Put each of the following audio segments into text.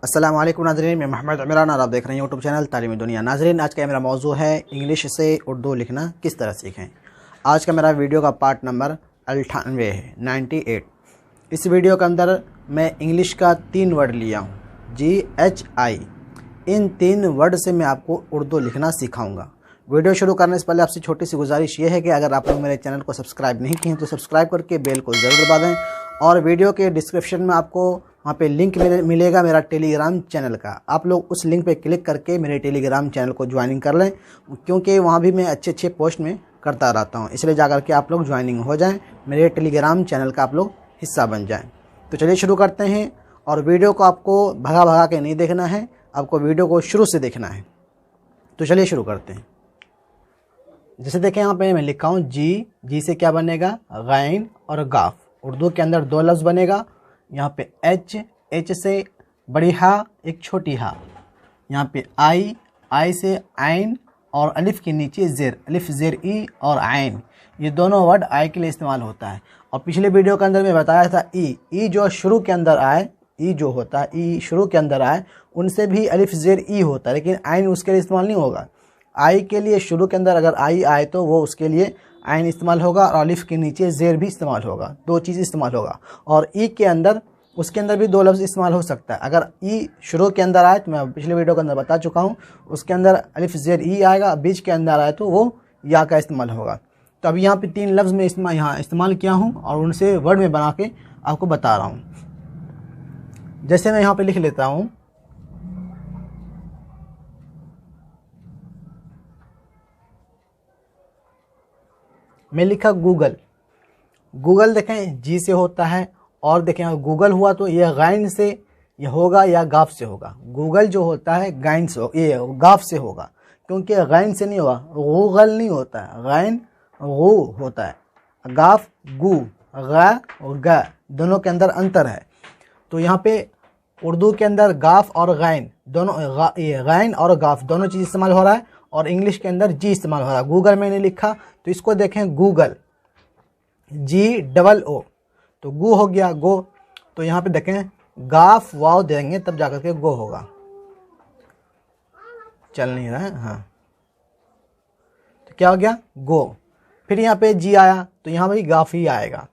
अस्सलाम वालेकुम नाज़रीन, मैं मोहम्मद इमरान और आप देख रहे हैं यूट्यूब चैनल तालीमी दुनिया। नाज़रीन, आज का मेरा मौजू है इंग्लिश से उर्दू लिखना किस तरह सीखें। आज का मेरा वीडियो का पार्ट नंबर 98 है, 98। इस वीडियो के अंदर मैं इंग्लिश का 3 वर्ड लिया हूँ, GHI। इन 3 वर्ड से मैं आपको उर्दू लिखना सिखाऊँगा। वीडियो शुरू करने से पहले आपसे छोटी सी गुजारिश ये है कि अगर आप लोग मेरे चैनल को सब्सक्राइब नहीं किए हैं तो सब्सक्राइब करके बेल को ज़रूर दबा दें। और वीडियो के डिस्क्रिप्शन में आपको वहाँ पे लिंक मिलेगा मेरा टेलीग्राम चैनल का। आप लोग उस लिंक पे क्लिक करके मेरे टेलीग्राम चैनल को ज्वाइनिंग कर लें, क्योंकि वहाँ भी मैं अच्छे पोस्ट में करता रहता हूँ। इसलिए जाकर के आप लोग ज्वाइनिंग हो जाएं, मेरे टेलीग्राम चैनल का आप लोग हिस्सा बन जाएं। तो चलिए शुरू करते हैं। और वीडियो को आपको भगा भगा के नहीं देखना है, आपको वीडियो को शुरू से देखना है। तो चलिए शुरू करते हैं। जैसे देखें यहाँ पे मैं लिखा हूँ जी से क्या बनेगा, गैन और गाफ। उर्दू के अंदर 2 लफ्ज़ बनेगा। यहाँ पे एच से बड़ी हा, एक छोटी हा। यहाँ पे आई से आइन और अलिफ के नीचे ज़ेर, अलिफ ज़ेर ई और आइन। ये दोनों वर्ड आई के लिए इस्तेमाल होता है। और पिछले वीडियो के अंदर मैं बताया था ई जो शुरू के अंदर आए, ई जो होता है ई शुरू के अंदर आए, उनसे भी अलिफ ज़ेर ई होता है, लेकिन आइन उसके लिए इस्तेमाल नहीं होगा। आई के लिए शुरू के अंदर अगर आई आए तो वो उसके लिए आइन इस्तेमाल होगा और अलिफ के नीचे ज़ेर भी इस्तेमाल होगा। 2 चीज़ इस्तेमाल होगा। और ई के अंदर उसके अंदर भी 2 लफ्ज़ इस्तेमाल हो सकता है। अगर ई शुरू के अंदर आए तो मैं पिछले वीडियो के अंदर बता चुका हूँ, उसके अंदर अलिफ ज़ेर ई आएगा, बीच के अंदर आए तो वो या का इस्तेमाल होगा। तो अभी यहाँ पे 3 लफ्ज़ में यहाँ इस्तेमाल किया हूँ और उनसे वर्ड में बना के आपको बता रहा हूँ। जैसे मैं यहाँ पर लिख लेता हूँ, मैं लिखा गूगल देखें जी से होता है। और देखें गूगल हुआ तो यह गैन से ये होगा या गाफ से होगा। गूगल जो होता है गैन से, ये गाफ से होगा, क्योंकि गैन से नहीं होगा। गूगल नहीं होता है, गैन गू होता है, गाफ गू, गा और गा दोनों के अंदर अंतर है। तो यहाँ पे उर्दू के अंदर गाफ और गैन दोनों, गैन और गाफ दोनों चीज़ इस्तेमाल हो रहा है। और इंग्लिश के अंदर जी इस्तेमाल हो रहा है। गूगल मैंने लिखा तो इसको देखें गूगल, GOO, तो गू हो गया गो। तो यहाँ पे देखें गाफ वाव देंगे तब जाकर के गो होगा। चल नहीं रहा है, हाँ, तो क्या हो गया गो। फिर यहाँ पे जी आया तो यहाँ भी गाफ ही आएगा।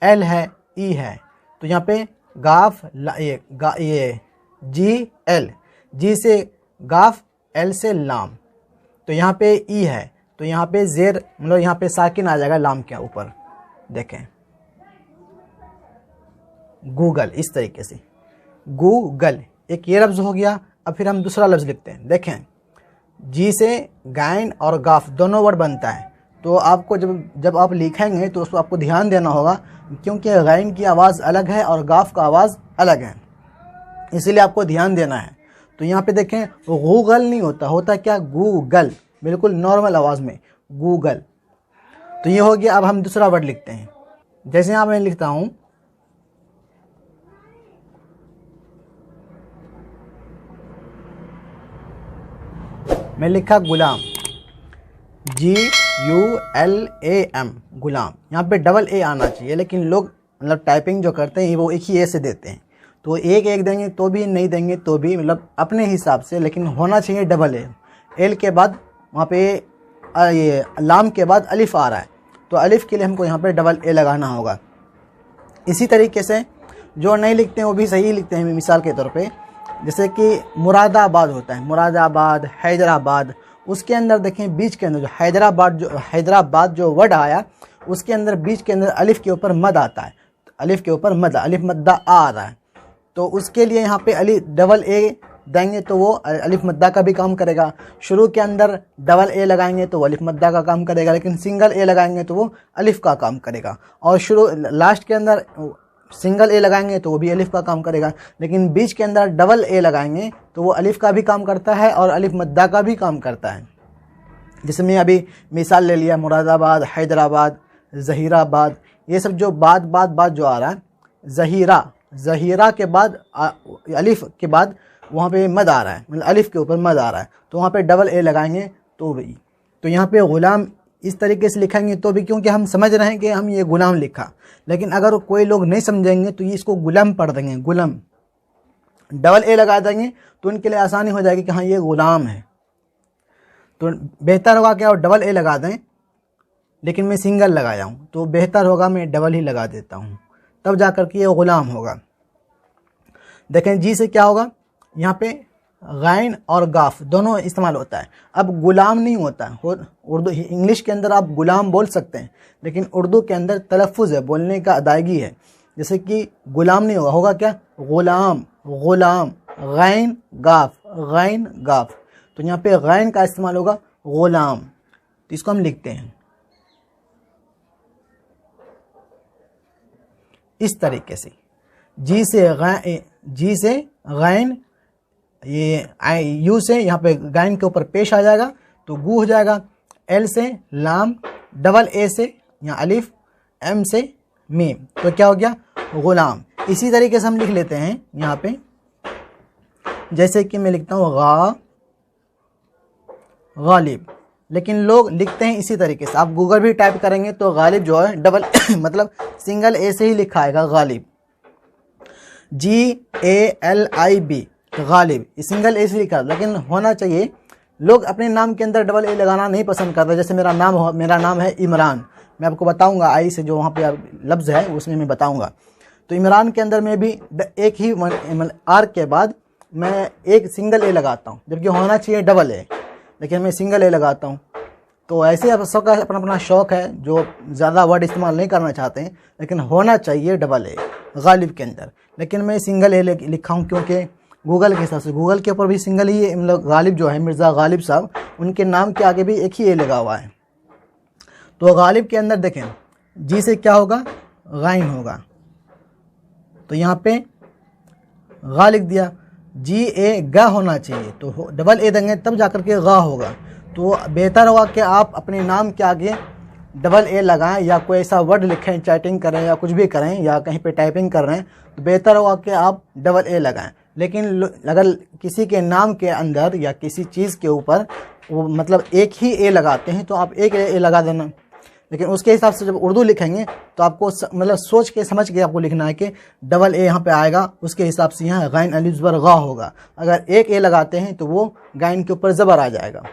एल है, ई है, तो यहाँ पे गाफ ये GL, जी से गाफ, एल से लाम। तो यहाँ पे ई है तो यहाँ पे ज़ेर, मतलब यहाँ पे साकिन आ जाएगा लाम के ऊपर। देखें गूगल, इस तरीके से गूगल एक ये लफ्ज़ हो गया। अब फिर हम दूसरा लफ्ज़ लिखते हैं। देखें जी से गैन और गाफ दोनों वर्ड बनता है। तो आपको जब आप लिखेंगे तो उसको आपको ध्यान देना होगा, क्योंकि गैन की आवाज़ अलग है और गाफ का आवाज़ अलग है, इसीलिए आपको ध्यान देना है। तो यहाँ पे देखें गूगल नहीं होता, होता क्या गूगल, बिल्कुल नॉर्मल आवाज़ में गूगल। तो ये हो गया। अब हम दूसरा वर्ड लिखते हैं। जैसे यहाँ मैं लिखता हूँ, मैं लिखा गुलाम, GULAM, गुलाम। यहाँ पे डबल ए आना चाहिए, लेकिन लोग मतलब टाइपिंग जो करते हैं वो एक ही ए से देते हैं। तो एक देंगे तो भी, नहीं देंगे तो भी, मतलब अपने हिसाब से, लेकिन होना चाहिए डबल ए। एल के बाद वहाँ पे ये लाम के बाद अलिफ आ रहा है, तो अलिफ के लिए हमको यहाँ पे डबल ए लगाना होगा। इसी तरीके से जो नहीं लिखते हैं वो भी सही लिखते हैं। मिसाल के तौर पे जैसे कि मुरादाबाद होता है, मुरादाबाद, हैदराबाद, उसके अंदर देखें बीच के अंदर जो हैदराबाद जो वर्ड आया, उसके अंदर बीच के अंदर अलिफ के ऊपर मद आता है। अलिफ के ऊपर मद, अलिफ मद्दा आ रहा है, तो उसके लिए यहाँ पे डबल ए देंगे तो वो अलिफ मद्दा का भी काम करेगा। शुरू के अंदर डबल ए लगाएंगे तो वो अलिफ मद्दा का काम करेगा, लेकिन सिंगल ए लगाएंगे तो वो अलिफ का काम करेगा। और लास्ट के अंदर सिंगल ए लगाएंगे तो वो भी अलिफ का काम करेगा, लेकिन बीच के अंदर डबल ए लगाएंगे तो वो अलिफ का भी काम करता है और अलिफ मद्दा का भी काम करता है। जैसे मैं अभी मिसाल ले लिया, मुरादाबाद, हैदराबाद, ज़हीराबाद, ये सब जो बाद जो आ रहा है, ज़हीरा के बाद अलिफ के बाद वहाँ पे मद आ रहा है, मतलब अलिफ के ऊपर मद आ रहा है, तो वहाँ पे डबल ए लगाएंगे तो भी। तो यहाँ पे ग़ुलाम इस तरीके से लिखेंगे तो भी, क्योंकि हम समझ रहे हैं कि हम ये गुलाम लिखा। लेकिन अगर कोई लोग नहीं समझेंगे तो ये इसको गुलाम पढ़ देंगे, गुलाम। डबल ए लगा देंगे तो उनके लिए आसानी हो जाएगी कि हाँ ये ग़ुलाम है। तो बेहतर होगा कि आप डबल ए लगा दें, लेकिन मैं सिंगल लगाया हूँ तो बेहतर होगा मैं डबल ही लगा देता हूँ, तब जा कर के ये ग़ुलाम होगा। देखें जी से क्या होगा, यहाँ पे गैन और गाफ दोनों इस्तेमाल होता है। अब गुलाम नहीं होता है, उर्दू इंग्लिश के अंदर आप गुलाम बोल सकते हैं, लेकिन उर्दू के अंदर तलफ़ुज़ है, बोलने का अदायगी है। जैसे कि गुलाम नहीं होगा, होगा क्या ग़ुलाम, ग़ुलाम, गैन गाफ, गैन गाफ। तो यहाँ पे गैन का इस्तेमाल होगा ग़ुलाम, तो इसको हम लिखते हैं इस तरीके से। जी से गैन, ये यू से यहाँ पे गैन के ऊपर पेश आ जाएगा तो गू हो जाएगा। एल से लाम, डबल ए से यहाँ अलिफ, एम से मीम, तो क्या हो गया ग़ुलाम। इसी तरीके से हम लिख लेते हैं यहाँ पे, जैसे कि मैं लिखता हूँ गालिब, लेकिन लोग लिखते हैं इसी तरीके से। आप गूगल भी टाइप करेंगे तो गालिब जो है डबल मतलब सिंगल ए से ही लिखा आएगा गालिब, GALIB, गालिब सिंगल ए से लिखा। लेकिन होना चाहिए, लोग अपने नाम के अंदर डबल ए लगाना नहीं पसंद करते। जैसे मेरा नाम है इमरान, मैं आपको बताऊंगा आई से जो वहाँ पे लफ्ज़ है उसमें मैं बताऊंगा। तो इमरान के अंदर में भी एक ही आर के बाद मैं एक सिंगल ए लगाता हूँ, जबकि होना चाहिए डबल ए, लेकिन मैं सिंगल ए लगाता हूँ। तो ऐसे सबका अपना अपना शौक़ है, जो ज़्यादा वर्ड इस्तेमाल नहीं करना चाहते हैं, लेकिन होना चाहिए डबल ए गालिब के अंदर। लेकिन मैं सिंगल ए लिखा हूँ क्योंकि गूगल के हिसाब से, गूगल के ऊपर भी सिंगल ही मतलब गालिब जो है मिर्ज़ा गालिब साहब, उनके नाम के आगे भी एक ही ए लगा हुआ है। तो गालिब के अंदर देखें जी से क्या होगा, गैन होगा, तो यहाँ पे गा लिख दिया। GA गा होना चाहिए, तो डबल ए देंगे तब जाकर के गा होगा। तो बेहतर होगा कि आप अपने नाम के आगे डबल ए लगाएं, या कोई ऐसा वर्ड लिखें, चैटिंग करें या कुछ भी करें, या कहीं पे टाइपिंग कर रहे हैं तो बेहतर होगा कि आप डबल ए लगाएं। लेकिन अगर किसी के नाम के अंदर या किसी चीज़ के ऊपर वो मतलब एक ही ए लगाते हैं तो आप एक ए लगा देना, लेकिन उसके हिसाब से जब उर्दू लिखेंगे तो आपको मतलब सोच के समझ के आपको लिखना है कि डबल ए यहाँ पे आएगा, उसके हिसाब से यहाँ गैन अलिफ ज़बर गा होगा। अगर एक ए लगाते हैं तो वो गैन के ऊपर ज़बर आ जाएगा।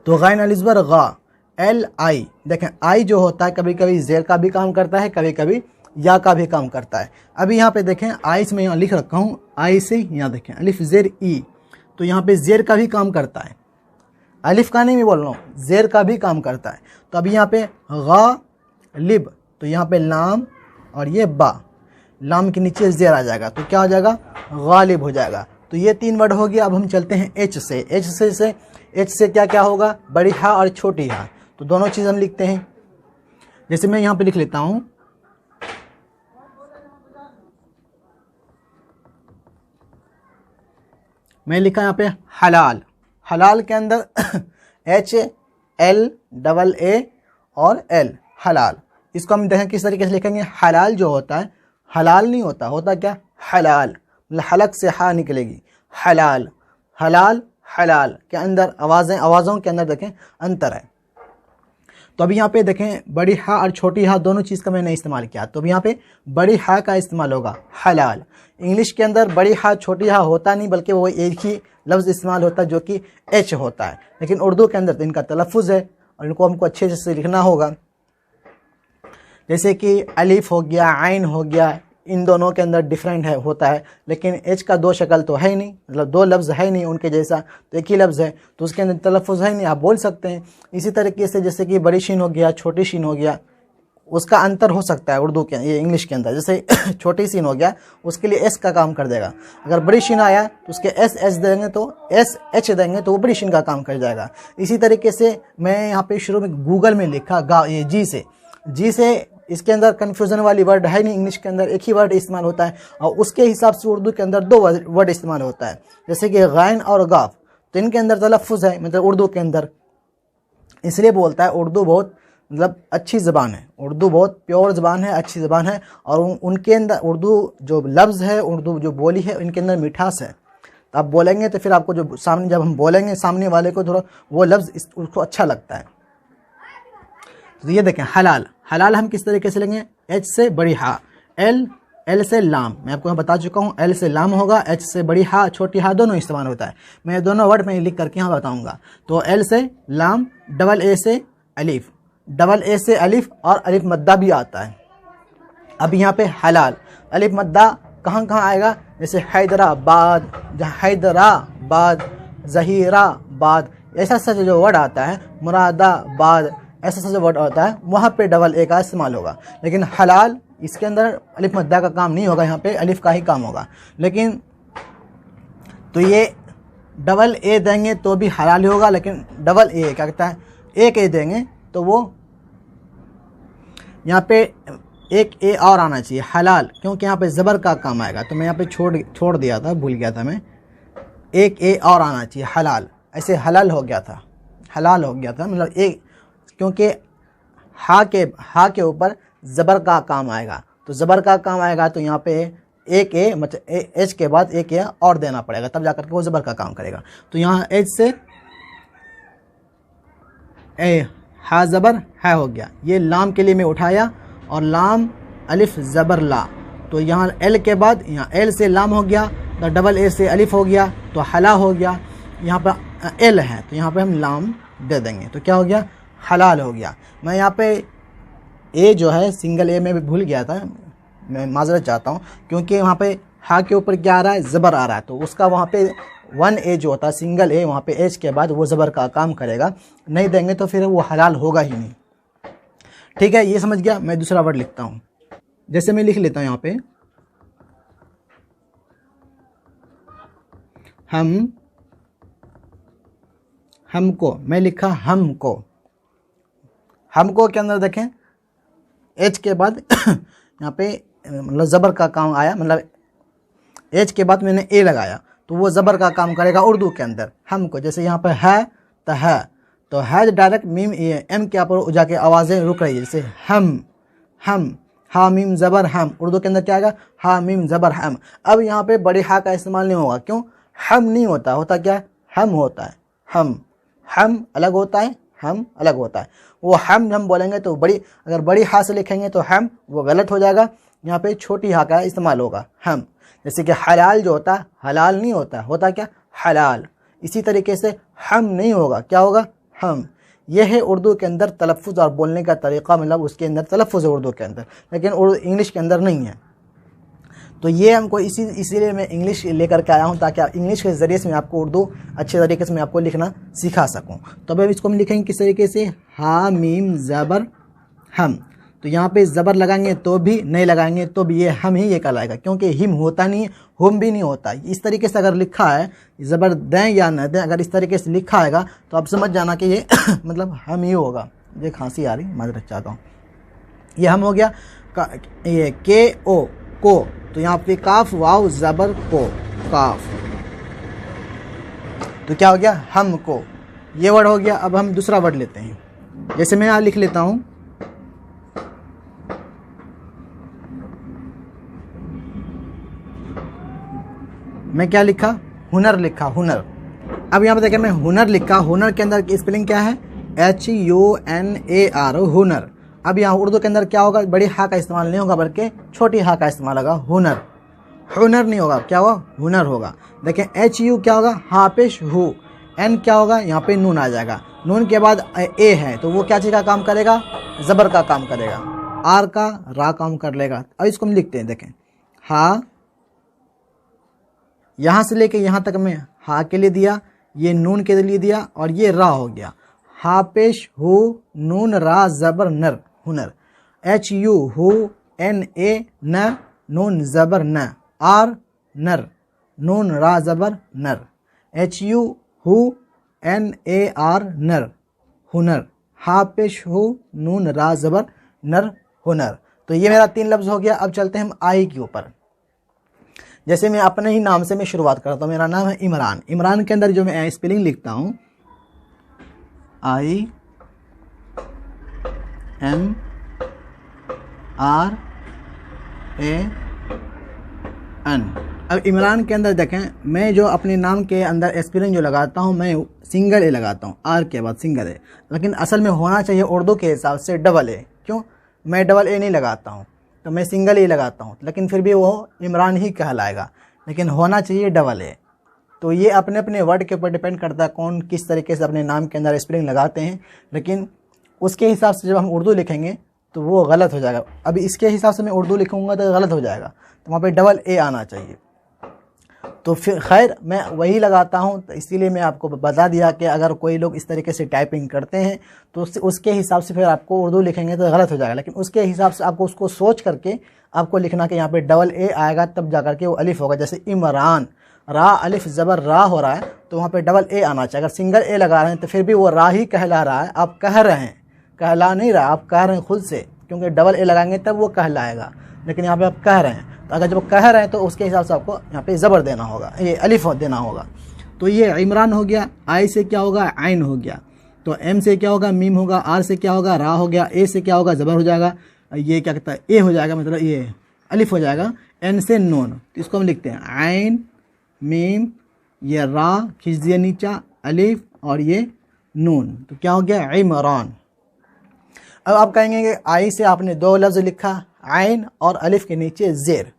तो गैन अलिफ ज़बर गा, LI। देखें आई जो होता है कभी कभी ज़ेर का भी काम करता है, कभी कभी या का भी काम करता है। अभी यहाँ पे देखें आई से मैं यहाँ लिख रखा हूँ, आई से यहाँ देखें अलिफ ज़ेर ई, तो यहाँ पे ज़ेर का भी काम करता है, अलिफ का नहीं मैं बोल रहा हूँ, ज़ेर का भी काम करता है। तो अभी यहाँ पे गालिब, तो यहाँ पे लाम और ये बा, लाम के नीचे ज़ेर आ जाएगा तो क्या हो जाएगा गालिब हो जाएगा। तो ये 3 वर्ड हो गया। अब हम चलते हैं एच से। एच से क्या क्या होगा, बड़ी हा और छोटी हा, तो दोनों चीज़ हम लिखते हैं। जैसे मैं यहाँ पे लिख लेता हूँ, मैं लिखा यहाँ पे हलाल। हलाल के अंदर HLAA और L, हलाल। इसको हम देखें किस तरीके से लिखेंगे। हलाल जो होता है हलाल नहीं होता, होता क्या हलाल, मतलब हलक से हा निकलेगी, हलाल। हलाल हलाल के अंदर आवाज़ों के अंदर देखें अंतर है। तो अभी यहाँ पे देखें बड़ी हा और छोटी हा दोनों चीज़ का मैंने इस्तेमाल किया, तो अभी यहाँ पे बड़ी हा का इस्तेमाल होगा हलाल। इंग्लिश के अंदर बड़ी हा छोटी हा होता नहीं, बल्कि वो एक ही लफ्ज़ इस्तेमाल होता है जो कि एच होता है। लेकिन उर्दू के अंदर तो इनका तलफ़ुज़ है और इनको हमको अच्छे से लिखना होगा। जैसे कि अलिफ हो गया, आइन हो गया, इन दोनों के अंदर डिफरेंट होता है, लेकिन एच का 2 शक्ल तो है ही नहीं, मतलब 2 लफ्ज़ है नहीं उनके जैसा, तो एक ही लफ्ज़ है तो उसके अंदर तलफ़ुज़ है नहीं, आप बोल सकते हैं। इसी तरीके से जैसे कि बड़ी शीन हो गया, छोटी शीन हो गया, उसका अंतर हो सकता है उर्दू के ये इंग्लिश के अंदर। जैसे छोटी शीन हो गया उसके लिए एस का काम कर देगा, अगर बड़ी शीन आया तो उसके एस देंगे तो SH देंगे तो वो बड़ी शीन का काम कर जाएगा। इसी तरीके से मैं यहाँ पे शुरू में गूगल में लिखा ये जी से इसके अंदर कन्फ्यूज़न वाली वर्ड है नहीं, इंग्लिश के अंदर एक ही वर्ड इस्तेमाल होता है और उसके हिसाब से उर्दू के अंदर 2 वर्ड इस्तेमाल होता है। जैसे कि गैन और गाफ, तो इनके अंदर तलफ़ुज़ है, मतलब उर्दू के अंदर इसलिए बोलता है उर्दू बहुत मतलब अच्छी ज़बान है, उर्दू बहुत प्योर ज़बान है, अच्छी ज़बान है। और उनके अंदर उर्दू जो लफ्ज़ है, उर्दू जो बोली है, इनके अंदर मिठास है। तो आप बोलेंगे तो फिर आपको जो सामने जब हम बोलेंगे सामने वाले को थोड़ा वो लफ्ज़ उसको अच्छा लगता है। तो ये देखें हलाल, हलाल हम किस तरीके से लेंगे, एच से बड़ी हा, L एल से लाम, मैं आपको बता चुका हूँ, एल से लाम होगा, एच से बड़ी हा छोटी हा दोनों इस्तेमाल होता है। मैं दोनों वर्ड में लिख करके यहाँ बताऊँगा। तो एल से लाम, डबल ए से अलिफ, डबल ए से अलिफ और अलिफ मद्दा भी आता है। अब यहाँ पे हलाल, अलिफ मद्दा कहाँ कहाँ आएगा, जैसे हैदराबाद, हैदराबाद, जहीराबाद, ऐसा सा जो वर्ड आता है, मुरादाबाद, ऐसा सा जो वर्ड आता है वहाँ पे डबल ए का इस्तेमाल होगा। लेकिन हलाल इसके अंदर अलिफ मद्दा का काम नहीं होगा, यहाँ पे अलिफ का ही काम होगा। लेकिन तो ये डबल ए देंगे तो भी हलाल ही होगा, लेकिन डबल ए क्या कहता है, एक ए देंगे तो वो यहाँ पे एक ए और आना चाहिए, हलाल, क्योंकि यहाँ पे ज़बर का काम आएगा। तो मैं यहाँ पे छोड़ दिया था, भूल गया था मैं, एक ए और आना चाहिए, हलाल, ऐसे हलाल हो गया था, हलाल हो गया था, मतलब एक, क्योंकि हा के ऊपर ज़बर का काम आएगा। तो ज़बर का काम आएगा तो यहाँ पे एक ए मतलब एच के बाद एक ए और देना पड़ेगा, तब जाकर के वो ज़बर का काम करेगा। तो यहाँ एच से ए, हा ज़बर है हो गया। ये लाम के लिए मैं उठाया और लाम अलिफ ज़बर ला, तो यहाँ एल के बाद यहाँ एल से लाम हो गया, तो डबल ए से अलिफ हो गया, तो हला हो गया। यहाँ पर एल है तो यहाँ पे हम लाम दे देंगे, तो क्या हो गया, हलाल हो गया। मैं यहाँ पे ए जो है सिंगल ए में भी भूल गया था, मैं माजरत चाहता हूँ, क्योंकि वहाँ पे हा के ऊपर क्या आ रहा है, ज़बर आ रहा है, तो उसका वहाँ पे वन ए जो होता है सिंगल ए, वहाँ पे एच के बाद वो ज़बर का काम करेगा, नहीं देंगे तो फिर वो हलाल होगा ही नहीं। ठीक है, ये समझ गया। मैं दूसरा वर्ड लिखता हूँ, जैसे मैं लिख लेता हूँ यहाँ पे हमको, मैं लिखा हमको, हमको के अंदर देखें एच के बाद यहाँ पे मतलब ज़बर का काम आया, मतलब एच के बाद मैंने ए लगाया तो वो ज़बर का काम करेगा उर्दू के अंदर। हमको जैसे यहाँ पे है तो है, तो है डायरेक्ट मीम एम के ऊपर जाके आवाज़ें रुक रही है, जैसे हम हा मीम ज़बर हम, उर्दू के अंदर क्या आएगा, हा मीम ज़बर हम। अब यहाँ पे बड़े हा का इस्तेमाल नहीं होगा, क्यों, हम नहीं होता, होता क्या है, हम होता है, हम अलग होता है, हम अलग होता है। वो हम बोलेंगे तो बड़ी, अगर बड़ी हा से लिखेंगे तो हम, वो गलत हो जाएगा, यहाँ पे छोटी हा का इस्तेमाल होगा, हम। जैसे कि हलाल जो होता है हलाल नहीं होता, होता क्या, हलाल। इसी तरीके से हम नहीं होगा, क्या होगा, हम। यह है उर्दू के अंदर तलफ़ुज़ और बोलने का तरीक़ा, मतलब उसके अंदर तलफ़ुज़ है उर्दू के अंदर, लेकिन इंग्लिश के अंदर नहीं है। तो ये हमको इसीलिए मैं इंग्लिश लेकर के आया हूँ, ताकि इंग्लिश के ज़रिए से मैं आपको उर्दू अच्छे तरीके से मैं आपको लिखना सिखा सकूँ। तो अब इसको हम लिखेंगे किस तरीके से, हा मीम ज़बर हम। तो यहाँ पे ज़बर लगाएंगे तो भी, नहीं लगाएंगे तो भी ये हम ही ये कहलाएगा, क्योंकि हिम होता नहीं, हम भी नहीं होता। इस तरीके से अगर लिखा है, ज़बर दें या न दें, अगर इस तरीके से लिखा आएगा तो आप समझ जाना कि ये मतलब हम ही होगा। ये खांसी आ रही, माजरत चाहता हूँ। ये हम हो गया, ये के ओ को, तो यहाँ पे काफ वाव ज़बर को, काफ, तो क्या हो गया, हमको। ये वर्ड हो गया। अब हम दूसरा वर्ड लेते हैं, जैसे मैं यहाँ लिख लेता हूँ, मैं क्या लिखा, हुनर लिखा, हुनर। अब यहाँ पे देखिए मैं हुनर लिखा, हुनर के अंदर की स्पेलिंग क्या है, HUNAR, हुनर। अब यहाँ उर्दू के अंदर क्या होगा, बड़ी हा का इस्तेमाल नहीं होगा, बल्कि छोटी हा का इस्तेमाल होगा, हुनर। हुनर नहीं होगा, क्या होगा, हुनर होगा। देखें HU क्या होगा, हा पेश हु, N क्या होगा, यहाँ पे नून आ जाएगा, नून के बाद ए है तो वो क्या चीज़ का काम करेगा, ज़बर का काम करेगा, आर का रा काम कर लेगा। अब इसको हम लिखते हैं, देखें हा, यहाँ से लेके यहाँ तक मैं हा के लिए दिया, ये नून के लिए दिया, और ये रा हो गया, हा पेश हु नून रा ज़बर नर, हुनर। HU हु NA न, नून ज़बर न, आर नर, नून रा ज़बर नर, HU हु NAR नर, हुनर। हा पेश हु नून रा ज़बर नर, हुनर। तो ये मेरा 3 लफ्ज़ हो गया। अब चलते हैं हम आई के ऊपर। जैसे मैं अपने ही नाम से मैं शुरुआत करता हूँ, मेरा नाम है इमरान। इमरान के अंदर जो मैं स्पेलिंग लिखता हूँ, IMRAN। अब इमरान के अंदर देखें, मैं जो अपने नाम के अंदर स्पेलिंग जो लगाता हूँ, मैं सिंगल ए लगाता हूँ, आर के बाद सिंगल ए, लेकिन असल में होना चाहिए उर्दू के हिसाब से डबल ए। क्यों, मैं डबल ए नहीं लगाता हूँ, तो मैं सिंगल ए लगाता हूँ, लेकिन फिर भी वो इमरान ही कहलाएगा, लेकिन होना चाहिए डबल ए। तो ये अपने अपने वर्ड के ऊपर डिपेंड करता है कौन किस तरीके से अपने नाम के अंदर स्पेलिंग लगाते हैं, लेकिन उसके हिसाब से जब हम उर्दू लिखेंगे तो वो गलत हो जाएगा। अभी इसके हिसाब से मैं उर्दू लिखूँगा तो गलत हो जाएगा, तो वहाँ पे डबल ए आना चाहिए। तो फिर खैर मैं वही लगाता हूँ, तो इसीलिए मैं आपको बता दिया कि अगर कोई लोग इस तरीके से टाइपिंग करते हैं तो उसके हिसाब से फिर आपको उर्दू लिखेंगे तो गलत हो जाएगा, लेकिन उसके हिसाब से आपको उसको सोच करके आपको लिखना कि यहाँ पे डबल ए आएगा, तब जा करके वो अलिफ होगा। जैसे इमरान, रा अलिफ ज़बर रा हो रहा है तो वहाँ पे डबल ए आना चाहिए। अगर सिंगल ए लगा रहे हैं तो फिर भी वो रा ही कहला रहा है, आप कह रहे हैं, कहला नहीं रहा, आप कह रहे हैं खुद से, क्योंकि डबल ए लगाएंगे तब वो कहलाएगा, लेकिन यहाँ पे आप कह रहे हैं। तो अगर जब कह रहे हैं तो उसके हिसाब से आपको यहाँ पे ज़बर देना होगा, ये अलिफ देना होगा। तो ये इमरान हो गया, आई से क्या होगा, आइन हो गया। तो एम से क्या होगा, मीम होगा। आर से क्या होगा, रा हो गया। ए से क्या होगा, ज़बर हो जाएगा। ये क्या कहता है, ए हो जाएगा, मतलब ये अलिफ हो जाएगा। एन से नून, तो इसको हम लिखते हैं आइन मीम, ये रा खींच दिया नीचा, अलिफ और ये नून, तो क्या हो गया इमरान। अब आप कहेंगे कि आई से आपने दो लफ्ज़ लिखा, आइन और अलिफ के नीचे ज़ेर,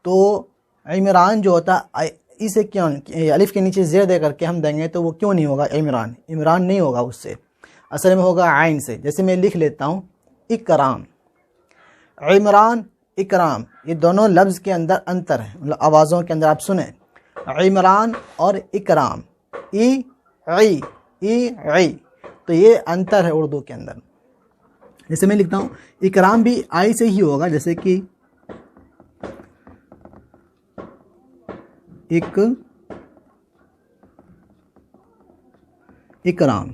तो इमरान जो होता है इसे क्यों अलिफ के नीचे ज़ेर दे करके हम देंगे तो वो क्यों नहीं होगा इमरान, इमरान नहीं होगा उससे, असल में होगा आइन से। जैसे मैं लिख लेता हूँ इकराम, इमरान इकराम, ये दोनों लफ्ज़ के अंदर अंतर है, मतलब आवाज़ों के अंदर आप सुने, इमरान और इकराम, ई आई, तो ये अंतर है उर्दू के अंदर। जैसे मैं लिखता हूँ इकराम भी आई से ही होगा, जैसे कि इकराम,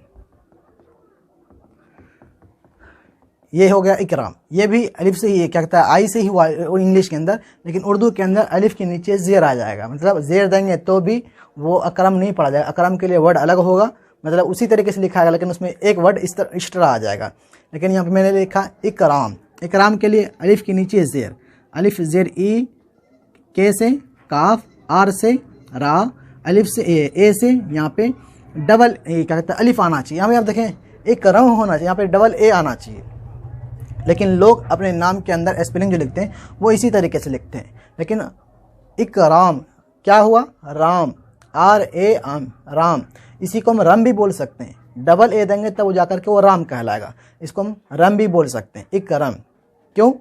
ये हो गया इकराम, ये भी अलिफ से ही क्या कहता है, आई से ही हुआ इंग्लिश के अंदर, लेकिन उर्दू के अंदर अलिफ के नीचे ज़ेर आ जाएगा, मतलब ज़ेर देंगे तो भी वो अकरम नहीं पढ़ा जाएगा। अकरम के लिए वर्ड अलग होगा, मतलब उसी तरीके से लिखा जाएगा, लेकिन उसमें एक वर्ड इस तरह एक्स्ट्रा आ जाएगा। लेकिन यहाँ पे मैंने लिखा इकराम, इकराम के लिए अलिफ के नीचे ज़ेर, अलिफ ज़ेर ई, के से काफ, आर से रा, अलिफ से ए से यहाँ पे डबल ए क्या कहता है अलिफ आना चाहिए। यहाँ पे आप देखें इकराम होना चाहिए, यहाँ पे डबल ए आना चाहिए, लेकिन लोग अपने नाम के अंदर स्पेलिंग जो लिखते हैं वो इसी तरीके से लिखते हैं। लेकिन इकराम क्या हुआ, राम, आर ए आम, राम, इसी को हम रम भी बोल सकते हैं, डबल ए देंगे तब वो जाकर के वो राम कहलाएगा, इसको हम रम भी बोल सकते हैं इकरम। क्यों,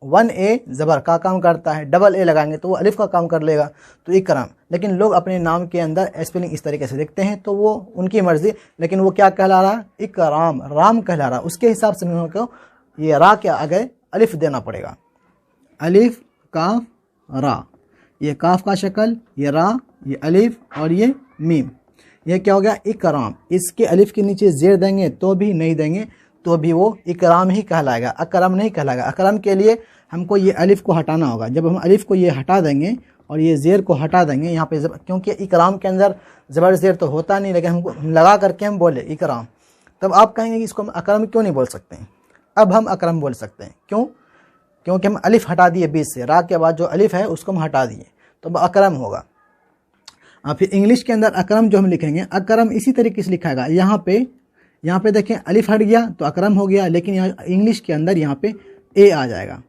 वन ए ज़बर का काम करता है, डबल ए लगाएंगे तो वो अलिफ का काम कर लेगा, तो इकरम। लेकिन लोग अपने नाम के अंदर स्पेलिंग इस तरीके से लिखते हैं, तो वो उनकी मर्ज़ी, लेकिन वो क्या कहला रहा है, इकराम, राम कहला रहा। उसके हिसाब से उनको ये रा के आगे अलिफ देना पड़ेगा, अलिफ काफ रा, ये काफ का शक्ल, ये रा, ये अलिफ और ये मीम, ये क्या हो गया इकराम। इसके अलिफ के नीचे ज़ेर देंगे तो भी, नहीं देंगे तो भी वो इकराम ही कहलाएगा, अकरम नहीं कहलाएगा। अकरम के लिए हमको ये अलिफ को हटाना होगा, जब हम अलिफ को ये हटा देंगे और ये ज़ेर को हटा देंगे यहाँ पे, क्योंकि इकराम के अंदर ज़बर ज़ेर तो होता नहीं, लेकिन हमको लगा करके हम बोले इकराम, तब आप कहेंगे कि इसको हम अकरम क्यों नहीं बोल सकते हैं। अब हम अकरम बोल सकते हैं, क्यों, क्योंकि हम अलिफ हटा दिए बीच से, रा के बाद जो अलिफ है उसको हम हटा दिए, तो अब अकरम होगा। फिर इंग्लिश के अंदर अकरम जो हम लिखेंगे, अकरम इसी तरीके से लिखाएगा। यहाँ पे देखें अलिफ हट गया तो अकरम हो गया, लेकिन यहाँ इंग्लिश के अंदर यहाँ पे ए आ जाएगा,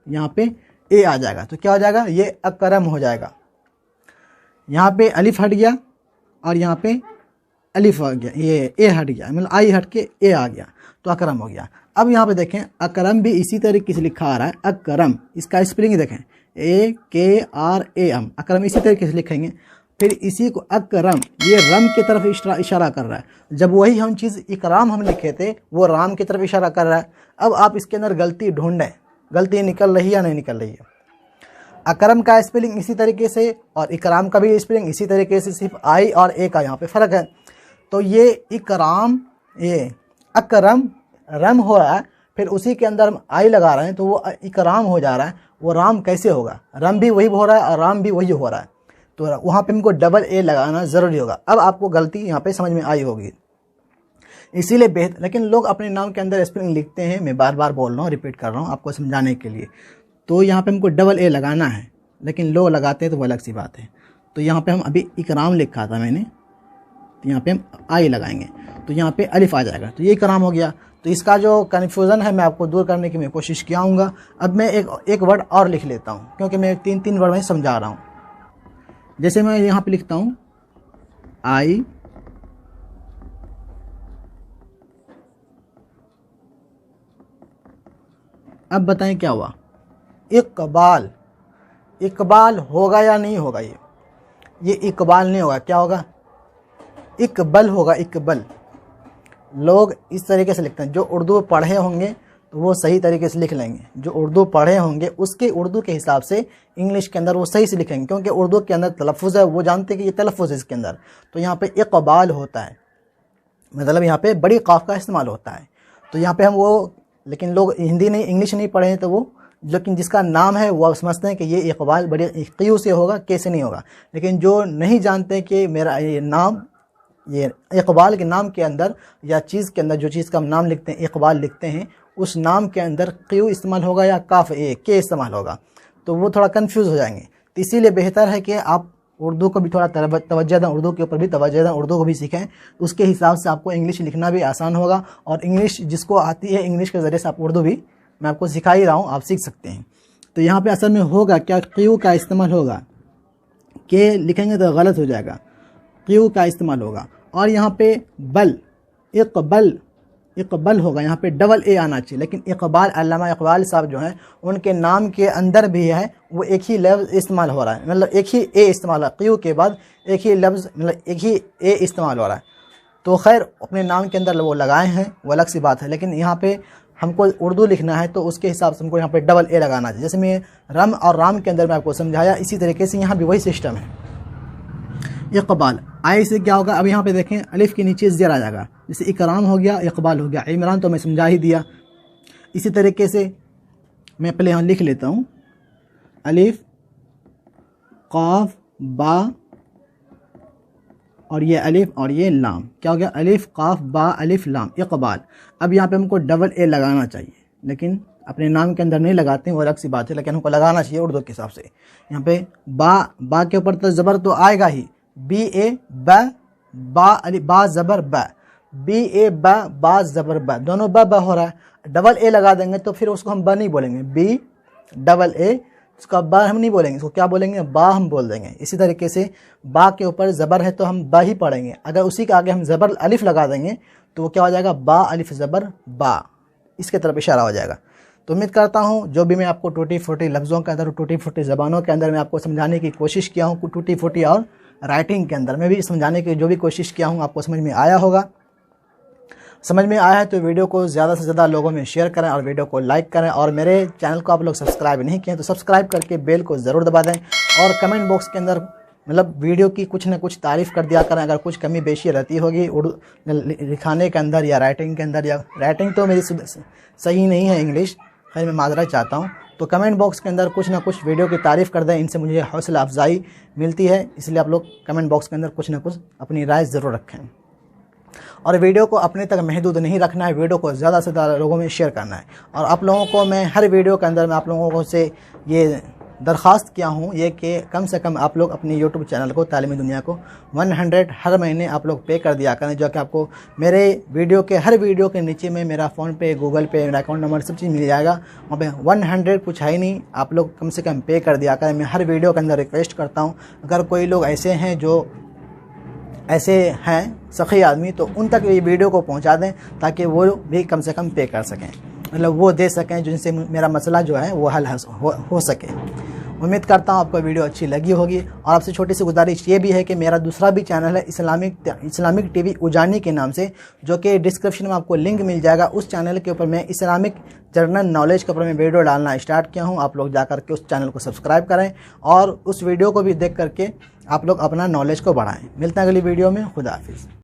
यहाँ पे ए आ जाएगा, तो क्या हो जाएगा, ये अकरम हो जाएगा। यहाँ पे अलिफ हट गया और यहाँ पे अलिफ आ गया, ये ए हट गया, मतलब आई हट के ए आ गया, तो अकरम हो गया। अब यहाँ पे देखें अकरम भी इसी तरीके से लिखा आ रहा है, अकरम, इसका स्पेलिंग देखें AKRAM, अकरम इसी तरीके से लिखेंगे। फिर इसी को अकरम, ये रम की तरफ इशारा कर रहा है, जब वही हम चीज़ इकराम हम लिखे थे वो राम की तरफ इशारा कर रहा है। अब आप इसके अंदर गलती ढूंढें, गलती निकल रही है या नहीं निकल रही है। अकरम का स्पेलिंग इसी तरीके से और इकराम का भी स्पेलिंग इसी तरीके से, सिर्फ आई और ए का यहाँ पे फ़र्क है। तो ये इकराम, ये अकरम रम हो रहा है, फिर उसी के अंदर हम आई लगा रहे हैं तो वो इकराम हो जा रहा है, वो राम कैसे होगा, रम भी वही हो रहा है और राम भी वही हो रहा है, तो वहाँ पे हमको डबल ए लगाना ज़रूरी होगा। अब आपको गलती यहाँ पे समझ में आई होगी, इसीलिए बेहतर। लेकिन लोग अपने नाम के अंदर स्पेलिंग लिखते हैं, मैं बार बार बोल रहा हूँ, रिपीट कर रहा हूँ आपको समझाने के लिए। तो यहाँ पे हमको डबल ए लगाना है, लेकिन लोग लगाते हैं तो वो अलग सी बात है। तो यहाँ पे हम अभी इकराम लिखा था मैंने, तो यहाँ पे हम आई लगाएंगे तो यहाँ पे अलिफ आ जाएगा, तो ये इकराम हो गया। तो इसका जो कन्फ्यूज़न है मैं आपको दूर करने की मैं कोशिश किया हूँगा। अब मैं एक वर्ड और लिख लेता हूँ, क्योंकि मैं 3 वर्ड में समझा रहा हूँ। जैसे मैं यहाँ पे लिखता हूँ आई, अब बताएं क्या हुआ। इकबाल, इकबाल होगा या नहीं होगा? ये इकबाल नहीं होगा, क्या होगा? इकबल होगा, इकबल। लोग इस तरीके से लिखते हैं, जो उर्दू पढ़े होंगे तो वो सही तरीके से लिख लेंगे, जो उर्दू पढ़े होंगे उसके उर्दू के हिसाब से इंग्लिश के अंदर वो सही से लिखेंगे, क्योंकि उर्दू के अंदर तलफ़ुज़ है, वो जानते हैं कि ये तलफ़ुज़ है इसके अंदर। तो यहाँ पे इकबाल होता है, मतलब यहाँ पे बड़ी काफ का इस्तेमाल होता है। तो यहाँ पे हम वो, लेकिन लोग हिंदी नहीं, इंग्लिश नहीं पढ़े हैं, तो वो, लेकिन जिसका नाम है वो समझते हैं कि ये इकबाल बड़े क़यू से होगा, कैसे नहीं होगा। लेकिन जो नहीं जानते कि मेरा ये नाम, ये इकबाल के नाम के अंदर या चीज़ के अंदर जो चीज़ का हम नाम लिखते हैं इकबाल लिखते हैं, उस नाम के अंदर क़यू इस्तेमाल होगा या काफ के इस्तेमाल होगा, तो वो थोड़ा कंफ्यूज हो जाएंगे। तो इसीलिए बेहतर है कि आप उर्दू को भी थोड़ा तवज्जो दें, उर्दू के ऊपर भी तवज्जो दें, उर्दू को भी सीखें। उसके हिसाब से आपको इंग्लिश लिखना भी आसान होगा, और इंग्लिश जिसको आती है, इंग्लिश के ज़रिए से आप उर्दू भी, मैं आपको सिखा ही रहा हूँ, आप सीख सकते हैं। तो यहाँ पे असल में होगा क्या, क़यू का इस्तेमाल होगा, के लिखेंगे तो गलत हो जाएगा, क़यू का इस्तेमाल होगा। और यहाँ पे बल, इकबल, इकबल होगा, यहाँ पे डबल ए आना चाहिए। लेकिन इकबाल, अल्लामा इकबाल साहब जो हैं, उनके नाम के अंदर भी है वो एक ही लफ्ज़ इस्तेमाल हो रहा है, मतलब एक ही ए इस्तेमाल हो रहा है, क़यू के बाद एक ही लफ्ज़, मतलब एक ही ए इस्तेमाल हो रहा है। तो खैर अपने नाम के अंदर वो लगाए हैं, वो अलग सी बात है। लेकिन यहाँ पे हमको उर्दू लिखना है तो उसके हिसाब से हमको यहाँ पे डबल ए लगाना चाहिए। जैसे मैं रम और राम के अंदर मैं आपको समझाया, इसी तरीके से यहाँ भी वही सिस्टम है। इकबाल, आई से क्या होगा, अब यहाँ पे देखें अलिफ के नीचे ज़ेर आ जाएगा, जैसे इकराम हो गया, इकबाल हो गया। इमरान तो मैं समझा ही दिया। इसी तरीके से मैं पहले यहाँ लिख लेता हूँ, अलिफ, क़ाफ, बा, और ये अलिफ और ये लाम, क्या हो गया, अलिफ, क़ाफ, बा, अलिफ, लाम, इकबाल। अब यहाँ पे हमको डबल ए लगाना चाहिए, लेकिन अपने नाम के अंदर नहीं लगाते हैं, वो अलग सी बात है, लेकिन हमको लगाना चाहिए उर्दू के हिसाब से। यहाँ पे बा के ऊपर तो ज़बर तो आएगा ही, बी ए बा अली, बा ज़बर बा, बी ए बा ज़बर बा, दोनों बा हो रहा है। डबल ए लगा देंगे तो फिर उसको हम बा नहीं बोलेंगे, बी डबल ए, उसका बा हम नहीं बोलेंगे, इसको क्या बोलेंगे, बा हम बोल देंगे। इसी तरीके से बा के ऊपर ज़बर है तो हम बा ही पढ़ेंगे। अगर उसी के आगे हम ज़बर अलिफ लगा देंगे तो वो क्या हो जाएगा, बा अलिफ ज़बर बा, इसके तरफ इशारा हो जाएगा। तो उम्मीद करता हूँ जो भी मैं आपको टूटी फूटी लफ्ज़ों के अंदर, टूटी फूटी ज़बानों के अंदर मैं आपको समझाने की कोशिश किया हूँ, टूटी फूटी और राइटिंग के अंदर मैं भी समझाने की जो भी कोशिश किया हूँ, आपको समझ में आया होगा। समझ में आया है तो वीडियो को ज़्यादा से ज़्यादा लोगों में शेयर करें और वीडियो को लाइक करें। और मेरे चैनल को आप लोग सब्सक्राइब नहीं किए तो सब्सक्राइब करके बेल को ज़रूर दबा दें। और कमेंट बॉक्स के अंदर मतलब वीडियो की कुछ ना कुछ तारीफ़ कर दिया करें, अगर कुछ कमी बेशी रहती होगी उर्दू लिखाने के अंदर या राइटिंग के अंदर, या राइटिंग तो मेरी सही नहीं है इंग्लिश, खैर मैं माजरत चाहता हूँ। तो कमेंट बॉक्स के अंदर कुछ ना कुछ वीडियो की तारीफ़ कर दें, इनसे मुझे हौसला अफजाई मिलती है। इसलिए आप लोग कमेंट बॉक्स के अंदर कुछ ना कुछ अपनी राय ज़रूर रखें। और वीडियो को अपने तक महदूद नहीं रखना है, वीडियो को ज़्यादा से ज़्यादा लोगों में शेयर करना है। और आप लोगों को मैं हर वीडियो के अंदर मैं आप लोगों से ये दरख्वास्त किया हूँ ये कि कम से कम आप लोग अपनी यूट्यूब चैनल को तालीमी दुनिया को 100 हर महीने आप लोग पे कर दिया करें, जो कि आपको मेरे वीडियो के हर वीडियो के नीचे में मेरा फ़ोन पे, गूगल पे, मेरा अकाउंट नंबर सब चीज़ मिल जाएगा। वहाँ पे 100 कुछ है ही नहीं, आप लोग कम से कम पे कर दिया करें। मैं हर वीडियो के अंदर रिक्वेस्ट करता हूँ, अगर कोई लोग ऐसे हैं जो ऐसे हैं सखी आदमी, तो उन तक ये वीडियो को पहुंचा दें ताकि वो भी कम से कम पे कर सकें, मतलब वो दे सकें जिनसे मेरा मसला जो है वो हल हो सके। उम्मीद करता हूँ आपको वीडियो अच्छी लगी होगी। और आपसे छोटी सी गुजारिश ये भी है कि मेरा दूसरा भी चैनल है इस्लामिक टीवी उजानी के नाम से, जो कि डिस्क्रिप्शन में आपको लिंक मिल जाएगा। उस चैनल के ऊपर मैं इस्लामिक जनरल नॉलेज के ऊपर मैं वीडियो डालना स्टार्ट किया हूँ। आप लोग जा करके उस चैनल को सब्सक्राइब करें और उस वीडियो को भी देख करके आप लोग अपना नॉलेज को बढ़ाएं। मिलते हैं अगली वीडियो में। खुदा हाफिज़।